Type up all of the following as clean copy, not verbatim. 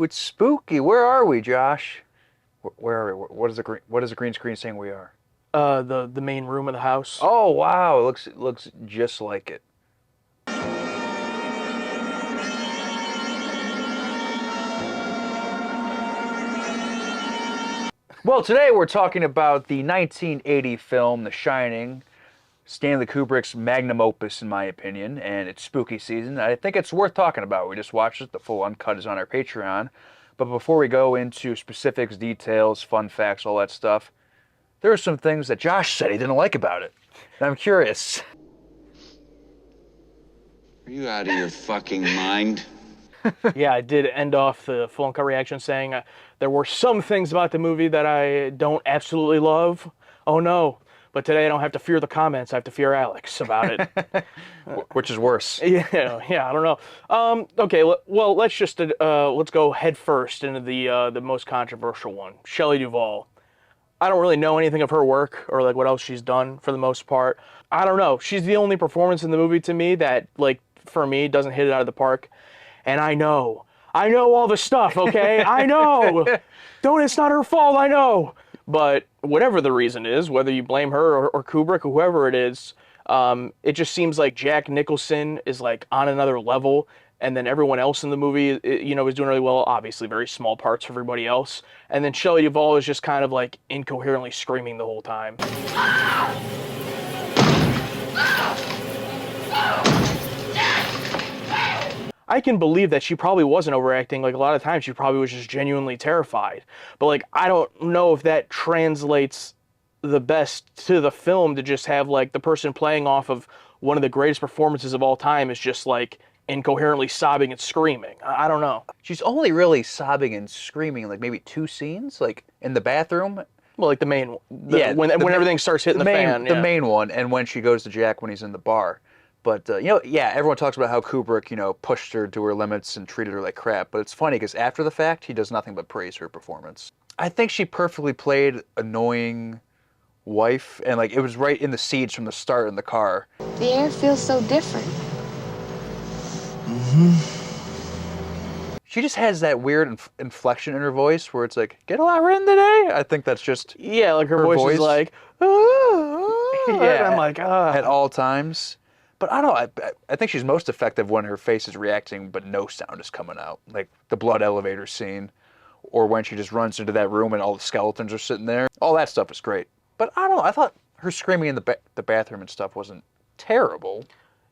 Ooh, it's spooky. Where are we, Josh? Where are we? What is the green screen saying we are? The main room of the house. Oh wow, it looks just like it. Well, today we're talking about the 1980 film The Shining, Stanley Kubrick's magnum opus, in my opinion, and it's spooky season. I think it's worth talking about. We just watched it. The full uncut is on our Patreon. But before we go into specifics, details, fun facts, all that stuff, there are some things that Josh said he didn't like about it. And I'm curious. Are you out of your fucking mind? Yeah, I did end off the full uncut reaction saying there were some things about the movie that I don't absolutely love. Oh no. But today I don't have to fear the comments. I have to fear Alex about it. Which is worse? Yeah, I don't know. Okay, well, let's go head first into the most controversial one, Shelley Duvall. I don't really know anything of her work or like what else she's done for the most part. I don't know. She's the only performance in the movie to me that, like, for me, doesn't hit it out of the park. And I know all the stuff, okay? I know. It's not her fault, I know. But whatever the reason is, whether you blame her or Kubrick or whoever it is, it just seems like Jack Nicholson is like on another level, and then everyone else in the movie, is doing really well. Obviously, very small parts for everybody else. And then Shelley Duvall is just kind of like incoherently screaming the whole time. I can believe that she probably wasn't overacting. Like, a lot of times she probably was just genuinely terrified. But, like, I don't know if that translates the best to the film, to just have, like, the person playing off of one of the greatest performances of all time is just, like, incoherently sobbing and screaming. I don't know. She's only really sobbing and screaming like maybe two scenes, like in the bathroom. Well, like when everything starts hitting the fan. The main one, and when she goes to Jack when he's in the bar. But, everyone talks about how Kubrick, pushed her to her limits and treated her like crap. But it's funny because after the fact, he does nothing but praise her performance. I think she perfectly played annoying wife, and, like, it was right in the seeds from the start in the car. The air feels so different. She just has that weird inflection in her voice where it's like, get a lot written today? I think that's just like her voice is like, yeah, I'm like, at all times. But I don't know, I think she's most effective when her face is reacting but no sound is coming out. Like the blood elevator scene, or when she just runs into that room and all the skeletons are sitting there. All that stuff is great. But I don't know, I thought her screaming in the bathroom and stuff wasn't terrible.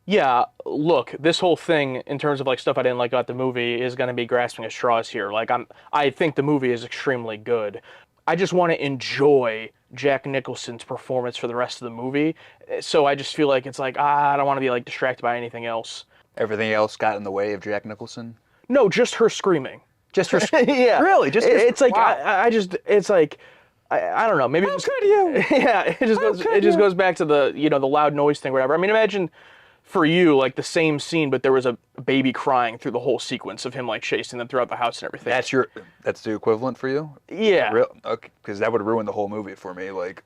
Yeah, look, this whole thing in terms of like stuff I didn't like about the movie is going to be grasping at straws here. Like I think the movie is extremely good. I just want to enjoy Jack Nicholson's performance for the rest of the movie. So I just feel like it's like, I don't want to be like distracted by anything else. Everything else got in the way of Jack Nicholson? No, just her screaming. Just her Yeah. Really? It's like, wow. it's like, I don't know, maybe How could you? Yeah, it just goes back to the, the loud noise thing or whatever. I mean, imagine for you, like the same scene, but there was a baby crying through the whole sequence of him like chasing them throughout the house and everything. That's the equivalent for you? Yeah. Okay, because that would ruin the whole movie for me. Like,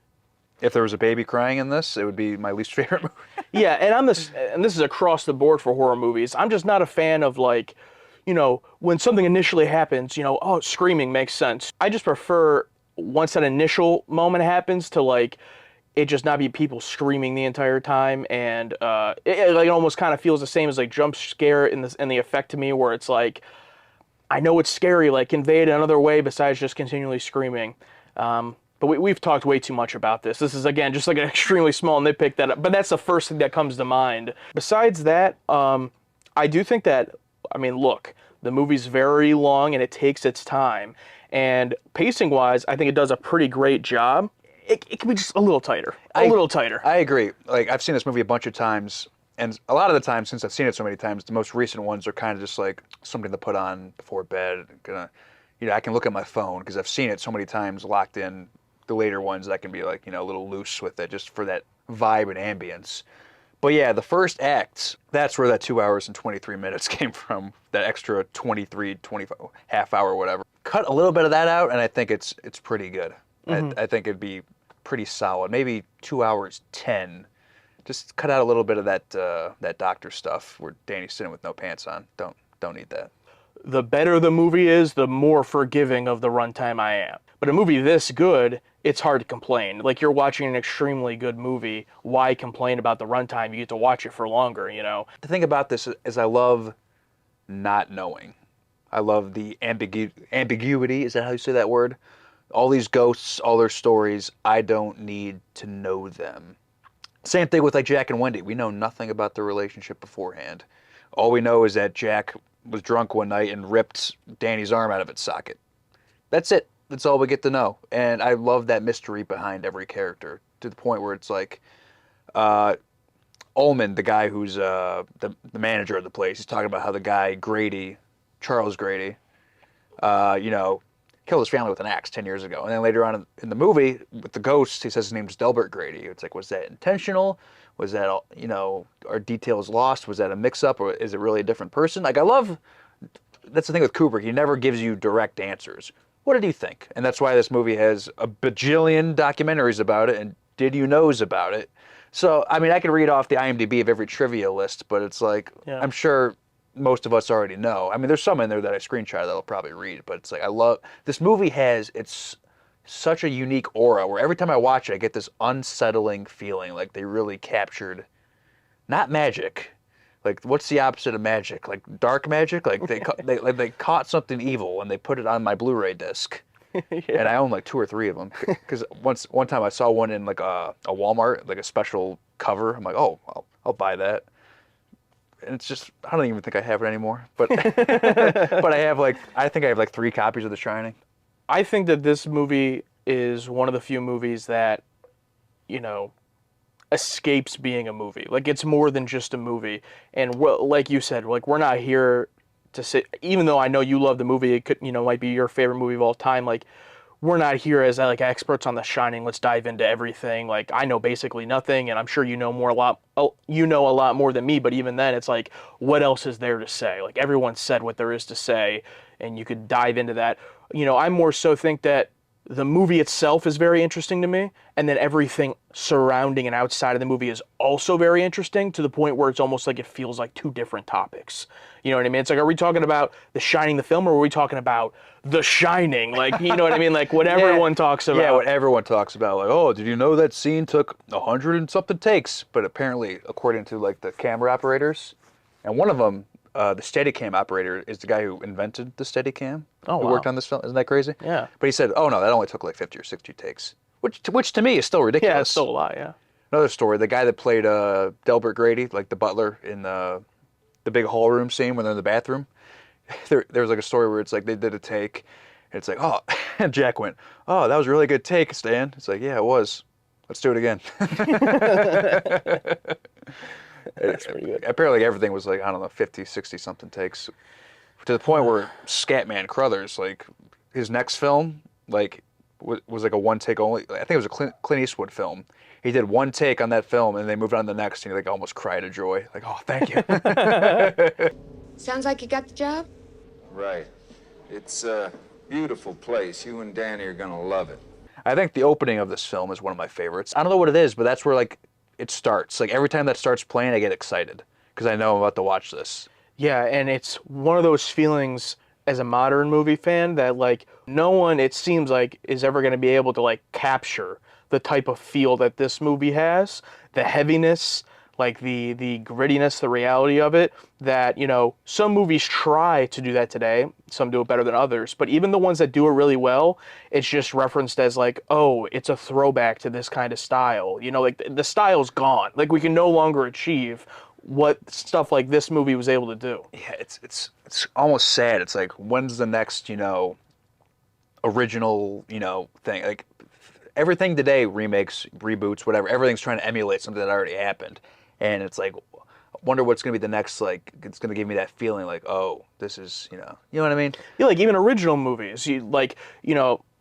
if there was a baby crying in this, it would be my least favorite movie. Yeah, and this is across the board for horror movies. I'm just not a fan of like, when something initially happens, screaming makes sense. I just prefer once that initial moment happens to like it just not be people screaming the entire time, and it almost kind of feels the same as like jump scare in the effect to me, where it's like, I know it's scary, like convey it another way besides just continually screaming. But we've talked way too much about this. This is again just like an extremely small nitpick but that's the first thing that comes to mind. Besides that, I do think that, I mean, look, the movie's very long and it takes its time, and pacing wise, I think it does a pretty great job. It could be just a little tighter. A little tighter. I agree. Like, I've seen this movie a bunch of times, and a lot of the times, since I've seen it so many times, the most recent ones are kind of just like something to put on before bed. I can look at my phone because I've seen it so many times locked in. The later ones, I can be like, a little loose with it just for that vibe and ambience. But yeah, the first act, that's where that 2 hours and 23 minutes came from. That extra 23, 25, half hour, whatever. Cut a little bit of that out, and I think it's pretty good. Mm-hmm. I think it'd be pretty solid. Maybe 2 hours 10. Just cut out a little bit of that doctor stuff where Danny's sitting with no pants on. Don't need that. the better the movie is, the more forgiving of the runtime I am. But a movie this good, it's hard to complain. Like, you're watching an extremely good movie. Why complain about the runtime? You get to watch it for longer, you know? The thing about this is I love not knowing. I love the ambiguity. Is that how you say that word? All these ghosts, all their stories, I don't need to know them. Same thing with like Jack and Wendy. We know nothing about their relationship beforehand. All we know is that Jack was drunk one night and ripped Danny's arm out of its socket. That's it. That's all we get to know. And I love that mystery behind every character to the point where it's like Ullman, the guy who's the manager of the place, he's talking about how the guy Grady, Charles Grady, killed his family with an axe 10 years ago. And then later on in the movie, with the ghost, he says his name's Delbert Grady. It's like, was that intentional? Was that, are details lost? Was that a mix-up? Or is it really a different person? Like, that's the thing with Kubrick. He never gives you direct answers. What did you think? And that's why this movie has a bajillion documentaries about it and did you knows about it. So, I mean, I can read off the IMDb of every trivia list, but it's like, Yeah. I'm sure most of us already know. I mean, there's some in there that I screenshot that I'll probably read, but it's like, this movie it's such a unique aura where every time I watch it, I get this unsettling feeling like they really captured, not magic, like what's the opposite of magic? Like dark magic? Like they caught something evil and they put it on my Blu-ray disc. And I own like 2 or 3 of them because one time I saw one in like a Walmart, like a special cover. I'm like, oh, I'll buy that. And it's just, I don't even think I have it anymore. But but I think I have like 3 copies of The Shining. I think that this movie is one of the few movies that, escapes being a movie. Like, it's more than just a movie. And like you said, like, we're not here to say, even though I know you love the movie, it could, might be your favorite movie of all time. Like, we're not here as like experts on The Shining. Let's dive into everything. Like, I know basically nothing, and I'm sure you know a lot more than me. But even then, it's like, what else is there to say? Like, everyone said what there is to say, and you could dive into that. I more so think that the movie itself is very interesting to me, and then everything surrounding and outside of the movie is also very interesting to the point where it's almost like it feels like 2 different topics. You know what I mean? It's like, are we talking about The Shining, the film, or are we talking about The Shining? Like, you know what I mean? Like, what everyone talks about. Yeah, what everyone talks about. Like, oh, did you know that scene took 100 and something takes? But apparently, according to like the camera operators, and one of them, the Steadicam operator, is the guy who invented the Steadicam. Oh, who wow. worked on this film. Isn't that crazy? Yeah. But he said, oh no, that only took like 50 or 60 takes. Which to me is still ridiculous. Yeah, it's still a lot, yeah. Another story, the guy that played Delbert Grady, like the butler in the big hall room scene when they're in the bathroom, there was like a story where it's like they did a take, and it's like, oh, and Jack went, oh, that was a really good take, Stan. It's like, yeah, it was. Let's do it again. That's pretty good. Apparently everything was like, I don't know, 50, 60 something takes. To the point where Scatman Crothers, like his next film, like was like a 1 take only. I think it was a Clint Eastwood film. He did 1 take on that film, and they moved on to the next, and he like almost cried of joy, like, oh, thank you. Sounds like you got the job? Right. It's a beautiful place. You and Danny are gonna love it. I think the opening of this film is one of my favorites. I don't know what it is, but that's where like it starts. Like every time that starts playing, I get excited because I know I'm about to watch this. Yeah, and it's one of those feelings as a modern movie fan that like no one, it seems like, is ever going to be able to like capture the type of feel that this movie has, the heaviness, like the grittiness, the reality of it, that, some movies try to do that today. Some do it better than others. But even the ones that do it really well, it's just referenced as like, oh, it's a throwback to this kind of style. Like the style's gone. Like we can no longer achieve what stuff like this movie was able to do. Yeah, it's almost sad. It's like, when's the next, original, thing? Like everything today, remakes, reboots, whatever, everything's trying to emulate something that already happened. And it's like, wonder what's going to be the next, like, it's going to give me that feeling like, oh, this is, you know what I mean? Yeah, like even original movies, like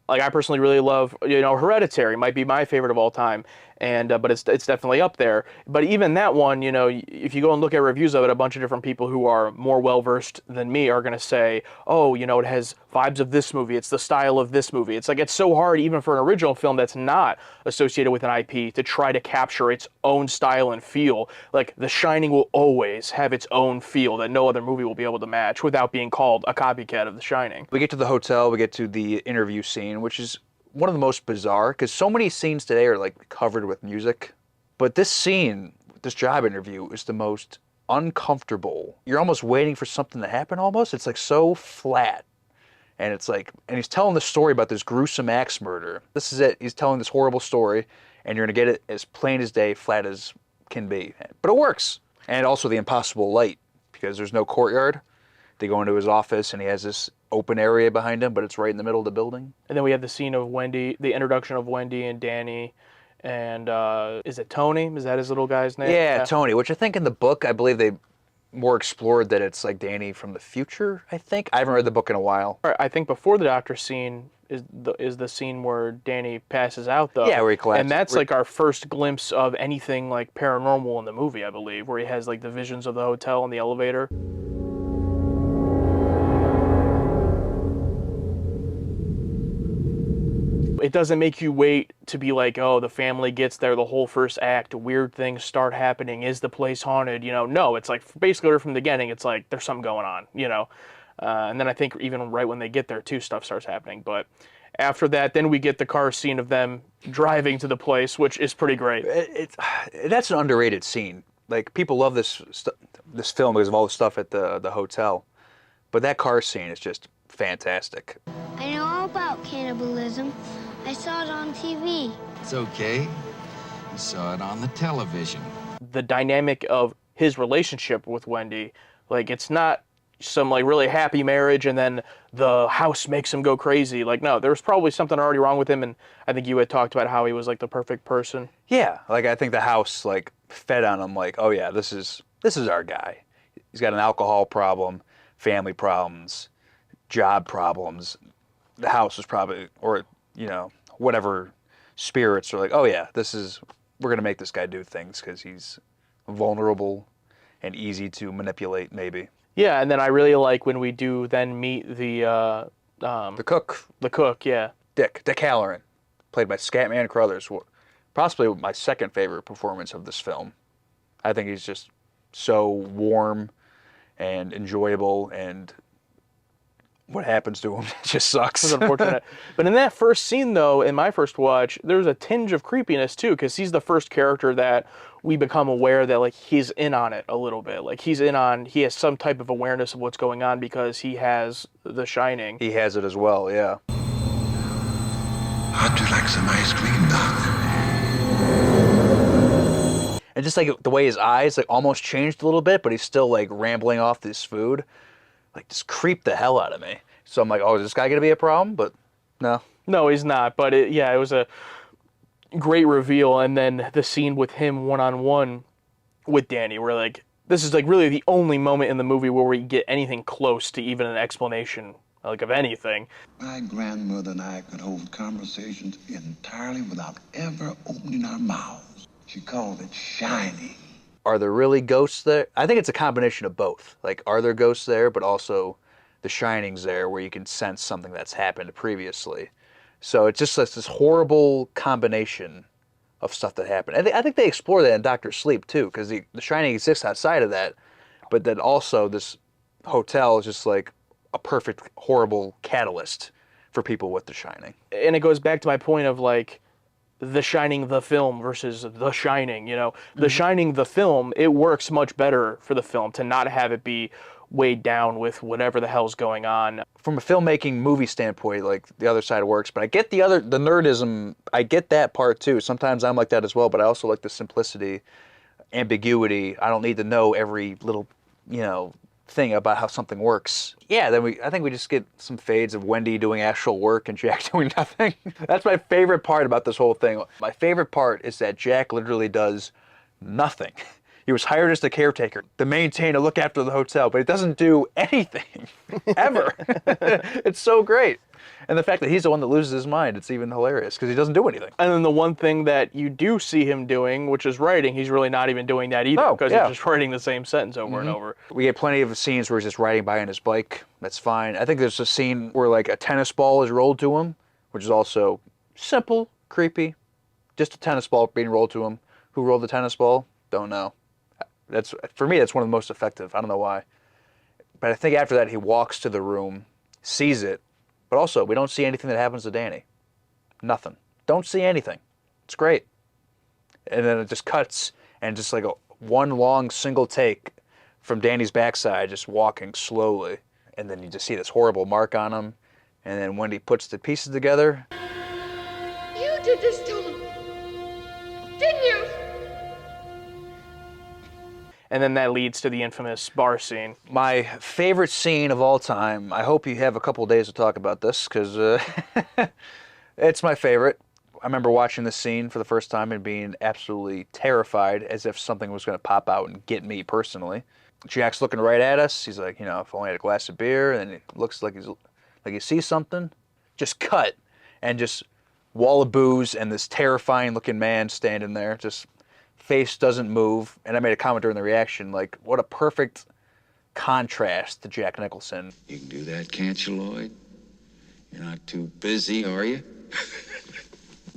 I personally really love, Hereditary might be my favorite of all time, and but it's definitely up there. But even that one, if you go and look at reviews of it, a bunch of different people who are more well versed than me are going to say, oh, it has vibes of this movie. It's the style of this movie. It's like, it's so hard even for an original film that's not associated with an IP to try to capture its own style and feel. Like The Shining will always have its own feel that no other movie will be able to match without being called a copycat of The Shining. We get to the hotel, we get to the interview scene, which is one of the most bizarre, because so many scenes today are like covered with music. But this scene, this job interview, is the most uncomfortable. You're almost waiting for something to happen almost. It's like so flat. And it's like, and he's telling the story about this gruesome axe murder. This is it. He's telling this horrible story, and you're going to get it as plain as day, flat as can be. But it works. And also the impossible light, because there's no courtyard. They go into his office, and he has this open area behind him, but it's right in the middle of the building. And then we have the scene of Wendy, the introduction of Wendy and Danny, and is it Tony? Is that his little guy's name? Yeah, Tony, which I think in the book, I believe they more explored that it's like Danny from the future, I think. I haven't read the book in a while. I think before the doctor scene is the scene where Danny passes out, though. Yeah, where he collapses. And that's like our first glimpse of anything like paranormal in the movie, I believe, where he has like the visions of the hotel and the elevator. It doesn't make you wait to be like, oh, the family gets there, the whole first act, weird things start happening, is the place haunted, you know? No, it's like basically from the beginning, it's like there's something going on, you know? And then I think even right when they get there too, stuff starts happening. But after that, then we get the car scene of them driving to the place, which is pretty great. That's an underrated scene. Like, people love this film because of all the stuff at the hotel. But that car scene is just fantastic. I know all about cannibalism. I saw it on TV. It's okay. You saw it on the television. The dynamic of his relationship with Wendy, like, it's not some like really happy marriage and then the house makes him go crazy. Like, no, there's probably something already wrong with him, and I think you had talked about how he was like the perfect person. Yeah, like I think the house like fed on him like, oh yeah, this is our guy. He's got an alcohol problem, family problems, job problems. The house is probably, or you know, whatever spirits are like, oh yeah, we're gonna make this guy do things because he's vulnerable and easy to manipulate, maybe. Yeah, and then I really like when we do then meet The cook, the cook, yeah. Dick Halloran, played by Scatman Crothers, possibly my second favorite performance of this film. I think he's just so warm and enjoyable, and what happens to him just sucks. It's unfortunate. But in that first scene, though, in my first watch, there's a tinge of creepiness, too, because he's the first character that we become aware that, like, he's in on it a little bit. Like, he has some type of awareness of what's going on because he has The Shining. He has it as well, yeah. How'd you like some ice cream, Doc? And just like the way his eyes like almost changed a little bit, but he's still like rambling off this food, like just creeped the hell out of me. So I'm like, oh, is this guy gonna be a problem? But no. No, he's not. But it was a great reveal. And then the scene with him one-on-one with Danny, where like, this is like really the only moment in the movie where we get anything close to even an explanation like of anything. My grandmother and I could hold conversations entirely without ever opening our mouths. She called it shining. Are there really ghosts there? I think it's a combination of both. Like, are there ghosts there, but also the Shining's there where you can sense something that's happened previously. So it's just this horrible combination of stuff that happened. I think they explore that in Doctor Sleep too, because the Shining exists outside of that, but then also this hotel is just like a perfect, horrible catalyst for people with The Shining. And it goes back to my point of like, The Shining the film versus The Shining, you know. The Shining the film, it works much better for the film to not have it be weighed down with whatever the hell's going on. From a filmmaking movie standpoint, like the other side works, but I get the nerdism, I get that part too. Sometimes I'm like that as well, but I also like the simplicity, ambiguity. I don't need to know every little, thing about how something works. Yeah, then I think we just get some fades of Wendy doing actual work and Jack doing nothing. That's my favorite part about this whole thing. My favorite part is that Jack literally does nothing. He was hired as the caretaker to maintain, to look after the hotel, but he doesn't do anything ever. It's so great. And the fact that he's the one that loses his mind, it's even hilarious because he doesn't do anything. And then the one thing that you do see him doing, which is writing, he's really not even doing that either No, because yeah. he's just writing the same sentence over and over. We get plenty of scenes where he's just riding by on his bike. That's fine. I think there's a scene where like a tennis ball is rolled to him, which is also simple, creepy. Just a tennis ball being rolled to him. Who rolled the tennis ball? Don't know. That's, for me, that's one of the most effective. I don't know why. But I think after that, he walks to the room, sees it, but also we don't see anything that happens to Danny. Nothing. Don't see anything. It's great. And then it just cuts and just like a one long single take from Danny's backside, just walking slowly. And then you just see this horrible mark on him. And then Wendy puts the pieces together. You did this to him, didn't you? And then that leads to the infamous bar scene. My favorite scene of all time. I hope you have a couple days to talk about this because it's my favorite. I remember watching this scene for the first time and being absolutely terrified as if something was going to pop out and get me personally. Jack's looking right at us. He's like, you know, if I only had a glass of beer, and then it looks like he sees something. Just cut and just wall of booze and this terrifying looking man standing there. Just face doesn't move. And I made a comment during the reaction, like, what a perfect contrast to Jack Nicholson. You can do that, can't you, Lloyd? You're not too busy, are you?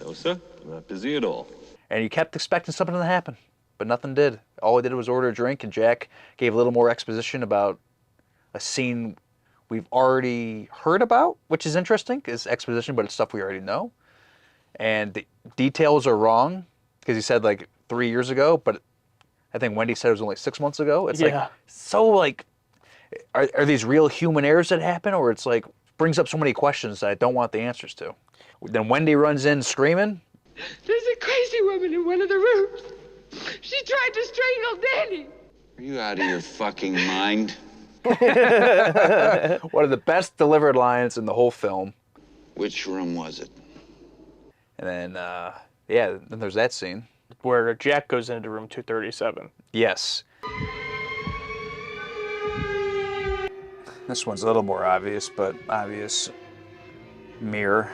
No, sir. I'm not busy at all. And you kept expecting something to happen, but nothing did. All we did was order a drink, and Jack gave a little more exposition about a scene we've already heard about, which is interesting. It's exposition, but it's stuff we already know. And the details are wrong, because he said like 3 years ago, but I think Wendy said it was only 6 months ago. It's Yeah. like, so like, are these real human errors that happen, or it's like, brings up so many questions that I don't want the answers to. Then Wendy runs in screaming. There's a crazy woman in one of the rooms. She tried to strangle Danny. Are you out of your fucking mind? One of the best delivered lines in the whole film. Which room was it? And then, yeah, then there's that scene. Where Jack goes into room 237. Yes. This one's a little more obvious, but obvious. Mirror.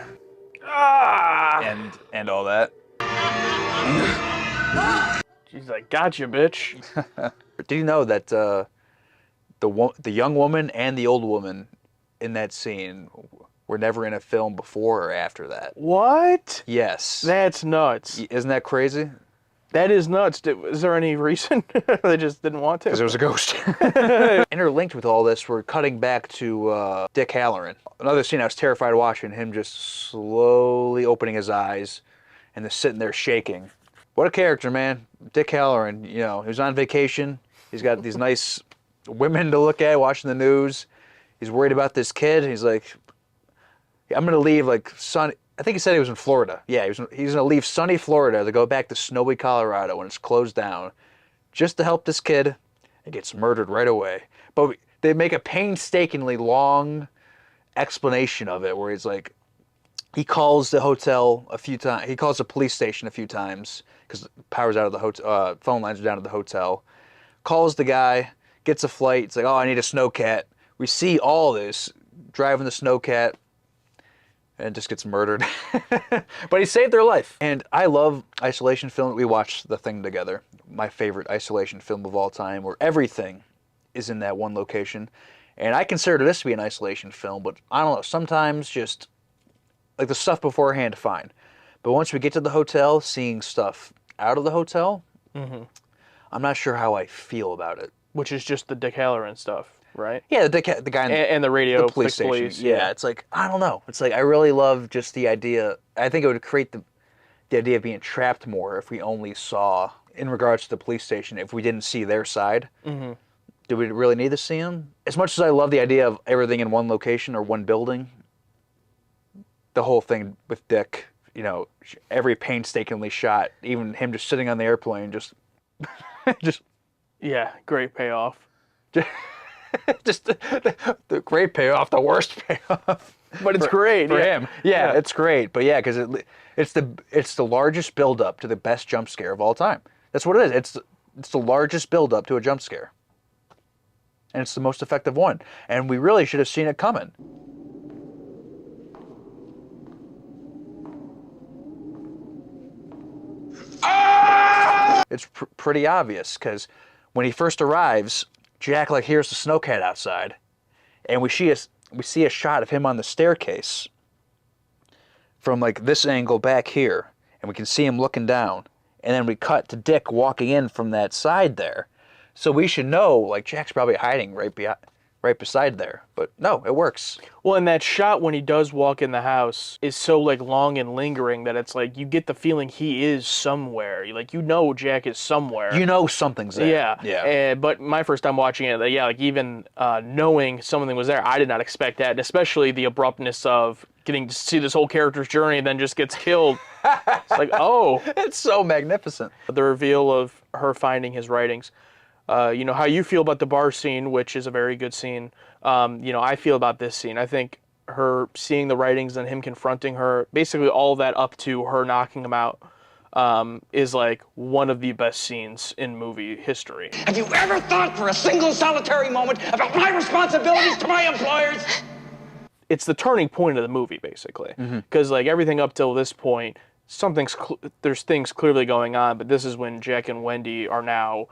And all that. She's like, gotcha, bitch. Did you know that the young woman and the old woman in that scene were never in a film before or after that? What? Yes. That's nuts. Isn't that crazy? That is nuts. Is there any reason they just didn't want to? Because it was a ghost. Interlinked with all this, we're cutting back to Dick Halloran. Another scene I was terrified watching, him just slowly opening his eyes and just sitting there shaking. What a character, man. Dick Halloran, you know, he was on vacation. He's got these nice women to look at, watching the news. He's worried about this kid. He's like, I'm going to leave like sunny. I think he said he was in Florida. Yeah, he's going to leave sunny Florida to go back to snowy Colorado when it's closed down just to help this kid, and gets murdered right away. But they make a painstakingly long explanation of it where he's like, he calls the hotel a few times. He calls the police station a few times because power's out of the hotel. Phone lines are down at the hotel. Calls the guy, gets a flight. It's like, oh, I need a snowcat. We see all this, driving the snowcat, and just gets murdered. But he saved their life. And I love isolation film. We watched The Thing together. My favorite isolation film of all time, where everything is in that one location. And I consider this to be an isolation film, but I don't know, sometimes just, like the stuff beforehand, fine. But once we get to the hotel, seeing stuff out of the hotel, I'm not sure how I feel about it. Which is just the Dick Halloran stuff, right? Yeah, the guy in And the radio, the police station. police, Yeah, it's like, I don't know. It's like, I really love just the idea. I think it would create the idea of being trapped more if we only saw, in regards to the police station, if we didn't see their side. Do we really need to see them? As much as I love the idea of everything in one location or one building, the whole thing with Dick, you know, every painstakingly shot, even him just sitting on the airplane, just Yeah, great payoff. just the great payoff, the worst payoff. But it's great. For yeah. him. Yeah, it's great. But yeah, because it's the largest build-up to the best jump scare of all time. That's what it is. It's the largest build-up to a jump scare. And it's the most effective one. And we really should have seen it coming. It's pretty obvious, because when he first arrives, Jack like hears the snowcat outside, and we see a shot of him on the staircase from like this angle back here, and we can see him looking down, and then we cut to Dick walking in from that side there. So we should know, like, Jack's probably hiding right beside there. But no, it works. Well, and that shot when he does walk in the house is so like long and lingering that it's like you get the feeling he is somewhere. Like, you know Jack is somewhere. You know something's there. Yeah. Yeah. But my first time watching it, yeah, like even knowing something was there, I did not expect that, and especially the abruptness of getting to see this whole character's journey and then just gets killed. It's like, oh. It's so magnificent. The reveal of her finding his writings. You know, how you feel about the bar scene, which is a very good scene. You know, I feel about this scene. I think her seeing the writings and him confronting her, basically all that up to her knocking him out, is like one of the best scenes in movie history. Have you ever thought for a single solitary moment about my responsibilities to my employers? It's the turning point of the movie, basically. Because like everything up till this point, there's things clearly going on, but this is when Jack and Wendy are now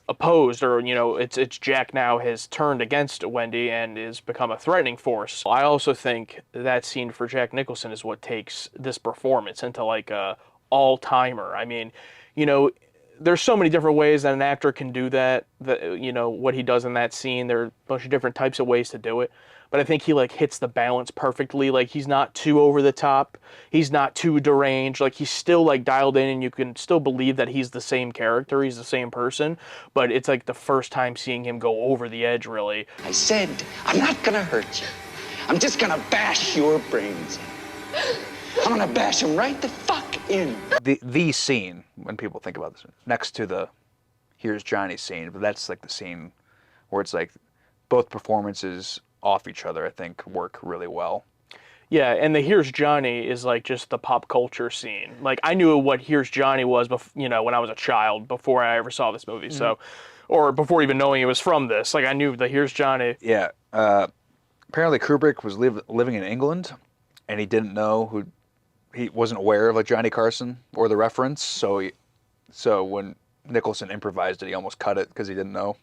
opposed, or you know, it's Jack now has turned against Wendy and is become a threatening force. I also think that scene for Jack Nicholson is what takes this performance into like a all-timer. I mean, you know, there's so many different ways that an actor can do that. You know, what he does in that scene, there are a bunch of different types of ways to do it. But I think he like hits the balance perfectly. Like, he's not too over the top. He's not too deranged. Like, he's still like dialed in, and you can still believe that he's the same character. He's the same person. But it's like the first time seeing him go over the edge, really. I said, I'm not gonna hurt you. I'm just gonna bash your brains in. I'm gonna bash them right the fuck in. The scene, when people think about this, next to the Here's Johnny scene, but that's like the scene where it's like both performances off each other, I think, work really well. Yeah, and the Here's Johnny is like just the pop culture scene. Like, I knew what Here's Johnny was, you know, when I was a child, before I ever saw this movie. So, or before even knowing it was from this. Like, I knew the Here's Johnny. Yeah. Apparently Kubrick was living in England, and he didn't know he wasn't aware of like Johnny Carson or the reference. So when Nicholson improvised it, he almost cut it because he didn't know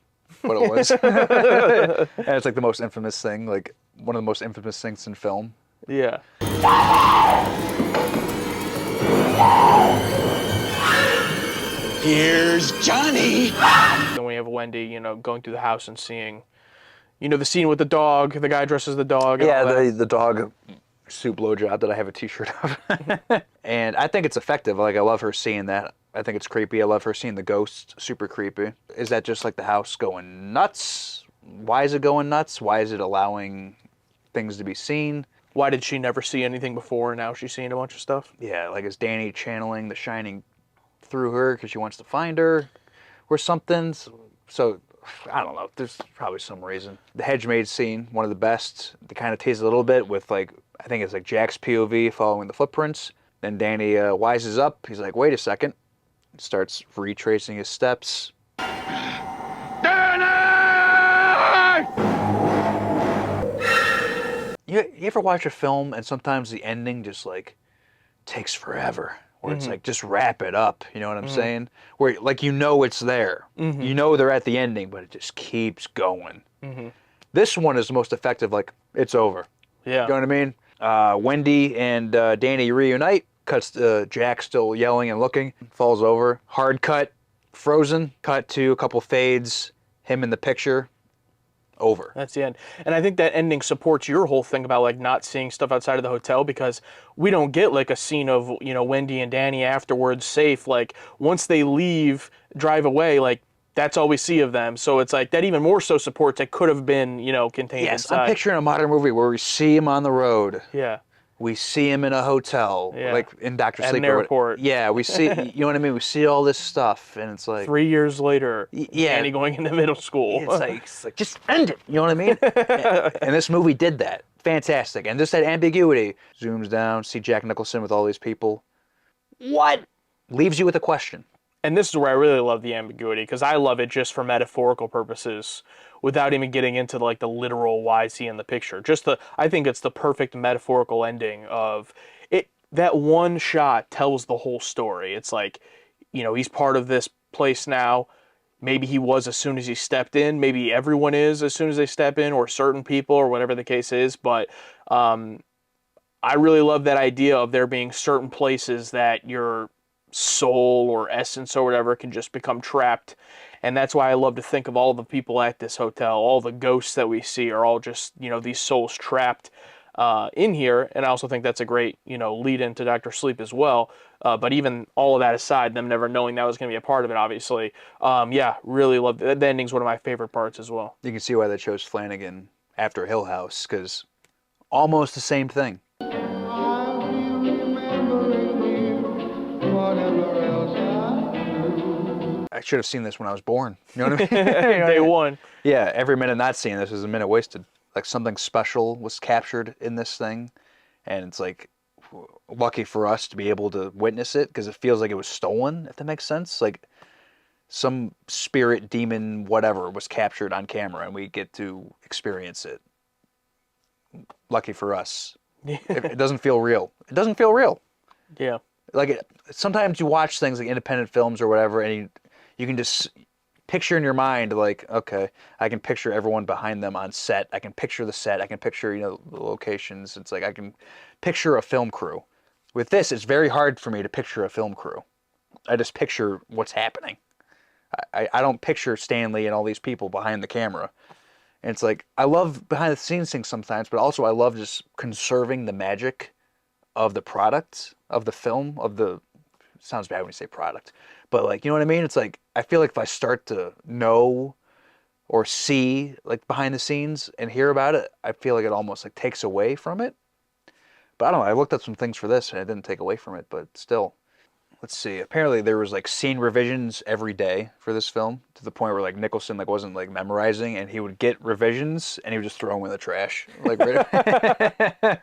what it was. And it's like the most infamous thing, like one of the most infamous things in film. Yeah. Here's Johnny. Then we have Wendy, you know, going through the house and seeing, you know, the scene with the dog, the guy dresses the dog. And Yeah, all that. the dog suit blowjob that I have a t-shirt of. And I think it's effective. Like, I love her seeing that. I think it's creepy. I love her seeing the ghost. Super creepy. Is that just like the house going nuts? Why is it going nuts? Why is it allowing things to be seen? Why did she never see anything before, and now she's seeing a bunch of stuff? Yeah, like, is Danny channeling The Shining through her because she wants to find her or something? So, I don't know. There's probably some reason. The Hedgemaid scene, one of the best. They kind of tease a little bit with, like, I think it's like Jack's POV following the footprints. Then Danny wises up. He's like, wait a second. Starts retracing his steps. You ever watch a film and sometimes the ending just like takes forever? Where it's like, just wrap it up, you know what I'm saying? Where like, you know it's there. You know they're at the ending, but it just keeps going. This one is the most effective, like, it's over. Yeah. You know what I mean? Wendy and Danny reunite. Cuts Jack still yelling and looking. Falls over. Hard cut. Frozen. Cut to a couple fades. Him in the picture. Over. That's the end. And I think that ending supports your whole thing about like not seeing stuff outside of the hotel, because we don't get like a scene of, you know, Wendy and Danny afterwards safe. Like, once they leave, drive away, like, that's all we see of them. So it's like that even more so supports it could have been, you know, contained inside. I'm picturing a modern movie where we see him on the road. Yeah. We see him in a hotel, Yeah. like in Dr. At Sleep. an airport. Yeah, we see, you know what I mean? We see all this stuff, and it's like... 3 years later, yeah. Danny going into middle school. It's like, just end it, you know what I mean? And this movie did that. Fantastic. And just that ambiguity. Zooms down, see Jack Nicholson with all these people. What? Leaves you with a question. And this is where I really love the ambiguity, because I love it just for metaphorical purposes, without even getting into like the literal why is he in the picture. I think it's the perfect metaphorical ending of it. That one shot tells the whole story. It's like, he's part of this place now. Maybe he was as soon as he stepped in. Maybe everyone is as soon as they step in, or certain people, or whatever the case is. But I really love that idea of there being certain places that your soul or essence or whatever can just become trapped. And that's why I love to think of all the people at this hotel, all the ghosts that we see are all just, these souls trapped in here. And I also think that's a great, lead into Dr. Sleep as well. But even all of that aside, them never knowing that was going to be a part of it, obviously. Yeah, really love it. The ending's one of my favorite parts as well. You can see why they chose Flanagan after Hill House, because almost the same thing. I should have seen this when I was born. You know what I mean? Day one. Yeah, every minute not seeing this is a minute wasted. Like something special was captured in this thing, and it's like lucky for us to be able to witness it, because it feels like it was stolen, if that makes sense. Like some spirit, demon, whatever was captured on camera, and we get to experience it. Lucky for us. It doesn't feel real. It doesn't feel real. Yeah. Like sometimes you watch things like independent films or whatever, and you can just picture in your mind, like, okay, I can picture everyone behind them on set. I can picture the set. I can picture, the locations. It's like I can picture a film crew. With this, it's very hard for me to picture a film crew. I just picture what's happening. I don't picture Stanley and all these people behind the camera. And it's like, I love behind the scenes things sometimes, but also I love just conserving the magic of the product, of the film, sounds bad when you say product, but like, you know what I mean? It's like, I feel like if I start to know or see like behind the scenes and hear about it, I feel like it almost like takes away from it. But I don't know, I looked up some things for this and it didn't take away from it, but still. Let's see, apparently there was like scene revisions every day for this film, to the point where like Nicholson like wasn't like memorizing, and he would get revisions and he would just throw them in the trash. Like, right.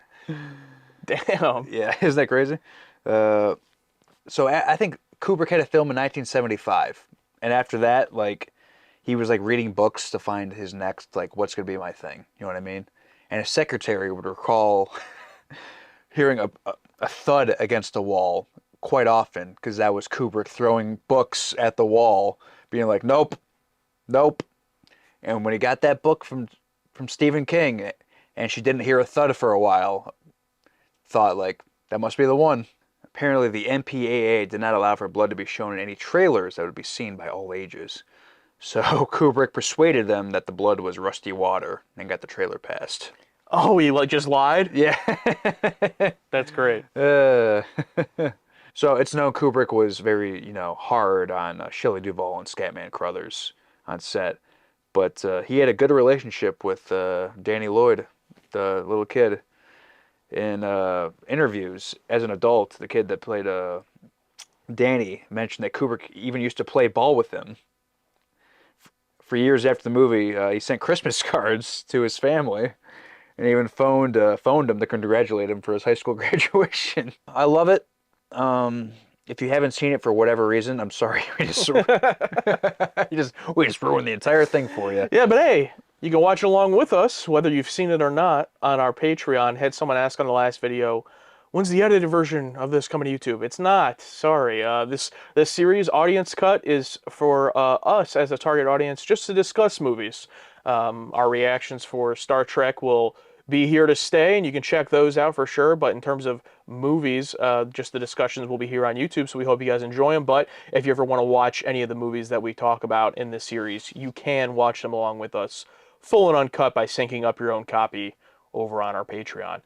Damn. Yeah, isn't that crazy? So I think Kubrick had a film in 1975, and after that, like, he was like reading books to find his next, like, what's gonna be my thing. You know what I mean? And his secretary would recall hearing a thud against a wall quite often, because that was Kubrick throwing books at the wall, being like, nope, nope. And when he got that book from Stephen King, and she didn't hear a thud for a while, thought like, that must be the one. Apparently the MPAA did not allow for blood to be shown in any trailers that would be seen by all ages. So Kubrick persuaded them that the blood was rusty water and got the trailer passed. Oh, he like just lied? Yeah. That's great. So it's known Kubrick was very, hard on Shelley Duvall and Scatman Crothers on set. But he had a good relationship with Danny Lloyd, the little kid. In interviews as an adult, the kid that played Danny mentioned that Kubrick even used to play ball with him. For years after the movie, he sent Christmas cards to his family, and even phoned him to congratulate him for his high school graduation. I love it. If you haven't seen it for whatever reason, I'm sorry. We just ruined the entire thing for you. Yeah, but hey, you can watch along with us, whether you've seen it or not, on our Patreon. Had someone ask on the last video, when's the edited version of this coming to YouTube? It's not. Sorry. This series, Audience Cut, is for us as a target audience just to discuss movies. Our reactions for Star Trek will be here to stay, and you can check those out for sure. But in terms of movies, just the discussions will be here on YouTube, so we hope you guys enjoy them. But if you ever want to watch any of the movies that we talk about in this series, you can watch them along with us, full and uncut, by syncing up your own copy over on our Patreon.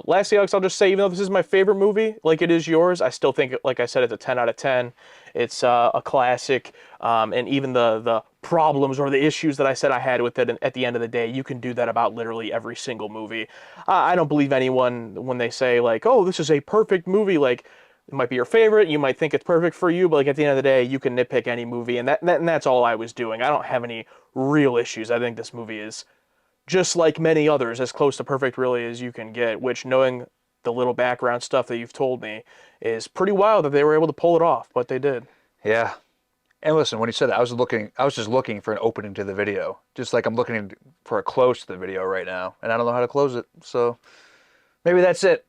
Lastly, Alex, I'll just say, even though this is my favorite movie, like it is yours, I still think, like I said, it's a 10 out of 10. It's a classic, and even the problems or the issues that I said I had with it, and at the end of the day, you can do that about literally every single movie. I don't believe anyone when they say, like, oh, this is a perfect movie, like, it might be your favorite, you might think it's perfect for you, but like at the end of the day, you can nitpick any movie, and that's all I was doing. I don't have any real issues. I think this movie is, just like many others, as close to perfect really as you can get, which, knowing the little background stuff that you've told me, is pretty wild that they were able to pull it off, but they did. Yeah, And listen, when he said that, I was just looking for an opening to the video, just like I'm looking for a close to the video right now, and I don't know how to close it. So maybe that's it.